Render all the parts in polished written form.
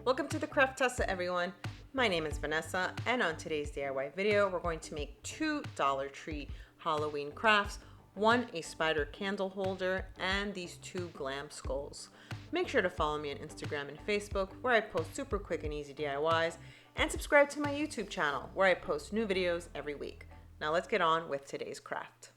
Welcome to the Craft Tessa, everyone. My name is Vanessa, and on today's DIY video, we're going to make two Dollar Tree Halloween crafts, one a spider candle holder, and these two glam skulls. Make sure to follow me on Instagram and Facebook, where I post super quick and easy DIYs, and subscribe to my YouTube channel, where I post new videos every week. Now let's get on with today's craft.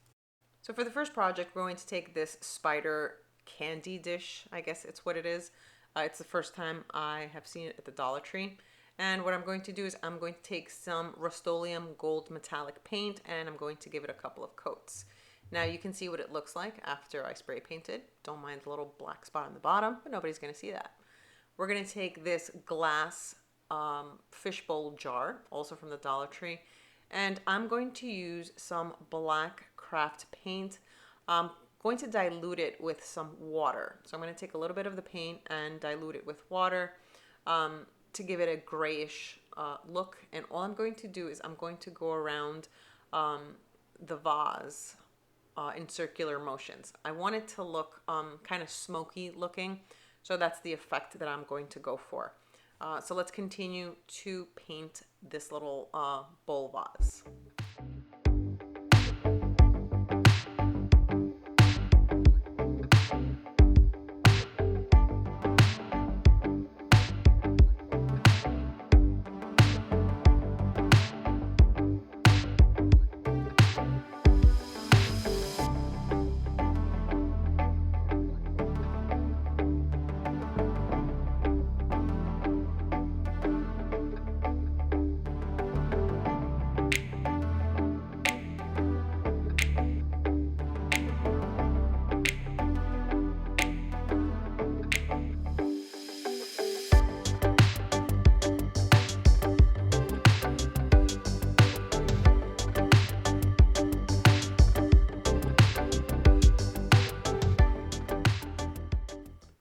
So for the first project, we're going to take this spider candy dish, I guess it's what it is. It's the first time I have seen it at the Dollar Tree. And what I'm going to do is I'm going to take some Rust-Oleum gold metallic paint and I'm going to give it a couple of coats. Now you can see what it looks like after I spray painted. Don't mind the little black spot on the bottom, but nobody's going to see that. We're going to take this glass fishbowl jar, also from the Dollar Tree, and I'm going to use some black craft paint. Going to dilute it with some water. So I'm going to take a little bit of the paint and dilute it with water to give it a grayish look. And all I'm going to do is I'm going to go around the vase in circular motions. I want it to look kind of smoky looking. So that's the effect that I'm going to go for. So let's continue to paint this little bowl vase.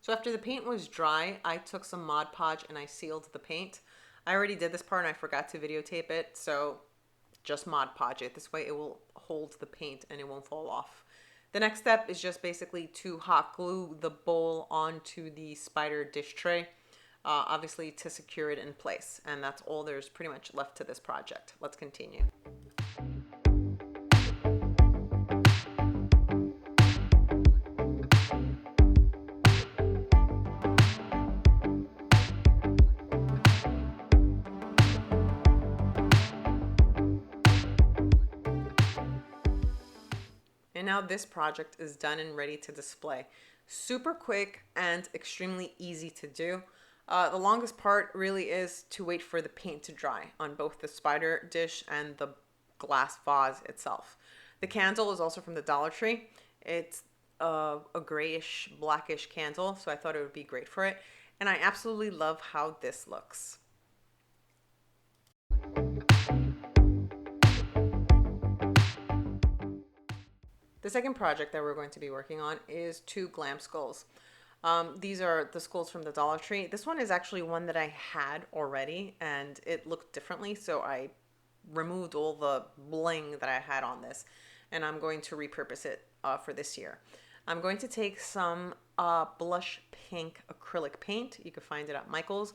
So after the paint was dry, I took some Mod Podge and I sealed the paint. I already did this part and I forgot to videotape it, so just Mod Podge it. This way it will hold the paint and it won't fall off. The next step is just basically to hot glue the bowl onto the spider dish tray, obviously to secure it in place. And that's all there's pretty much left to this project. Let's continue. And now this project is done and ready to display. Super quick and extremely easy to do. The longest part really is to wait for the paint to dry on both the spider dish and the glass vase itself. The candle is also from the Dollar Tree. It's a grayish, blackish candle, so I thought it would be great for it. And I absolutely love how this looks. The second project that we're going to be working on is two glam skulls. These are the skulls from the Dollar Tree. This one is actually one that I had already and it looked differently, so I removed all the bling that I had on this and I'm going to repurpose it for this year. I'm going to take some blush pink acrylic paint. You can find it at Michael's.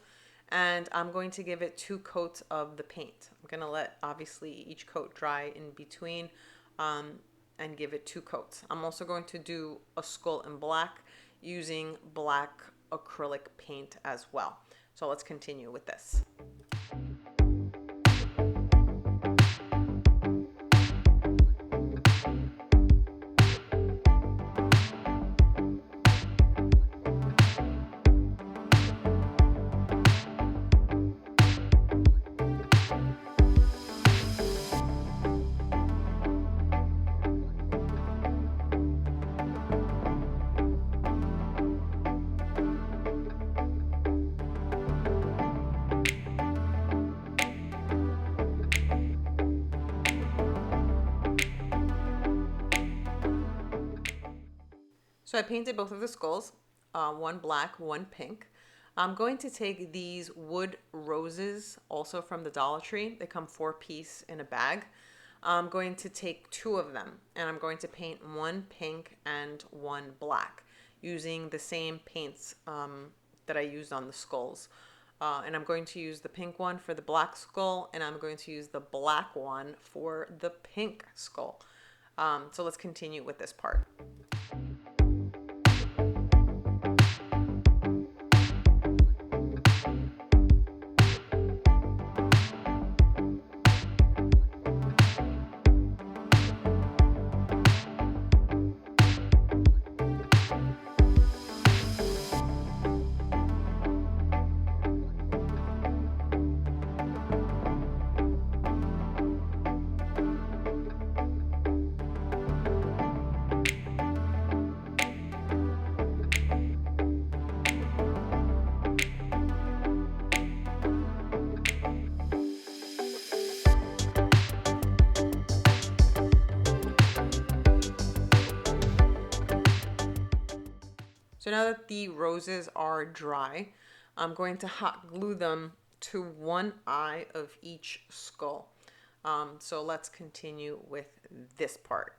And I'm going to give it 2 coats of the paint. I'm going to let obviously each coat dry in between. And give it 2 coats. I'm also going to do a skull in black using black acrylic paint as well. So let's continue with this. So I painted both of the skulls, one black, one pink. I'm going to take these wood roses, also from the Dollar Tree. They come 4-piece in a bag. I'm going to take 2 of them and I'm going to paint one pink and one black using the same paints that I used on the skulls. And I'm going to use the pink one for the black skull, and I'm going to use the black one for the pink skull. So let's continue with this part. So now that the roses are dry, I'm going to hot glue them to one eye of each skull. So let's continue with this part.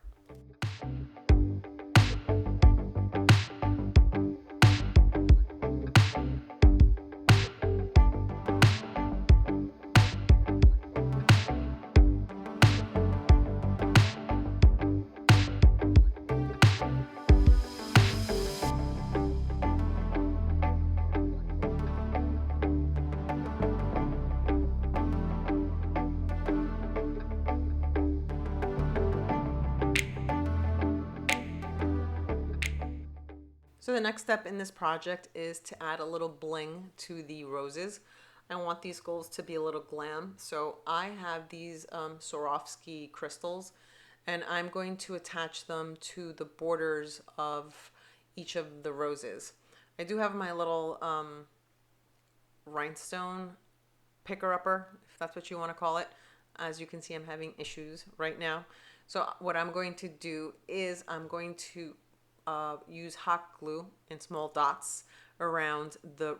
So the next step in this project is to add a little bling to the roses. I want these skulls to be a little glam. So I have these Swarovski crystals, and I'm going to attach them to the borders of each of the roses. I do have my little rhinestone picker-upper, if that's what you want to call it. As you can see, I'm having issues right now. So what I'm going to do is I'm going to use hot glue in small dots around the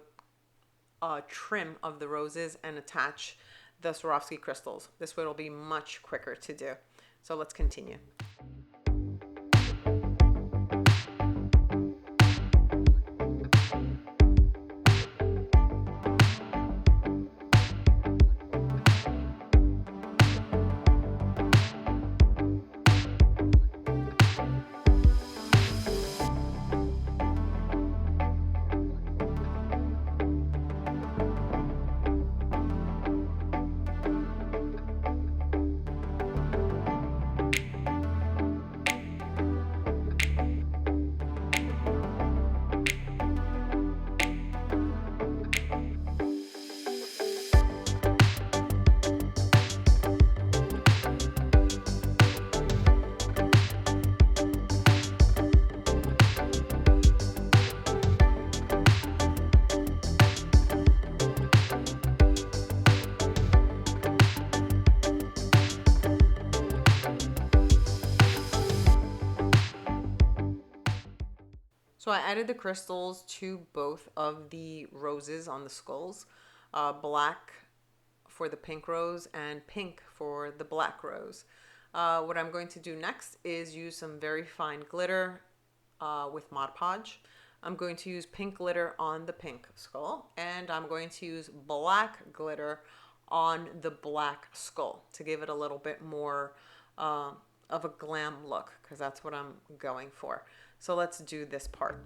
trim of the roses and attach the Swarovski crystals. This way it'll be much quicker to do. So let's continue. So I added the crystals to both of the roses on the skulls, black for the pink rose and pink for the black rose. What I'm going to do next is use some very fine glitter with Mod Podge. I'm going to use pink glitter on the pink skull, and I'm going to use black glitter on the black skull to give it a little bit more of a glam look, because that's what I'm going for. So let's do this part.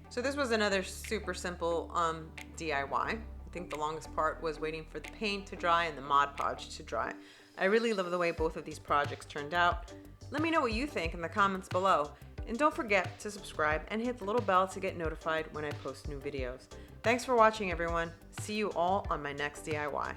So this was another super simple DIY. I think the longest part was waiting for the paint to dry and the Mod Podge to dry. I really love the way both of these projects turned out. Let me know what you think in the comments below. And don't forget to subscribe and hit the little bell to get notified when I post new videos. Thanks for watching, everyone. See you all on my next DIY.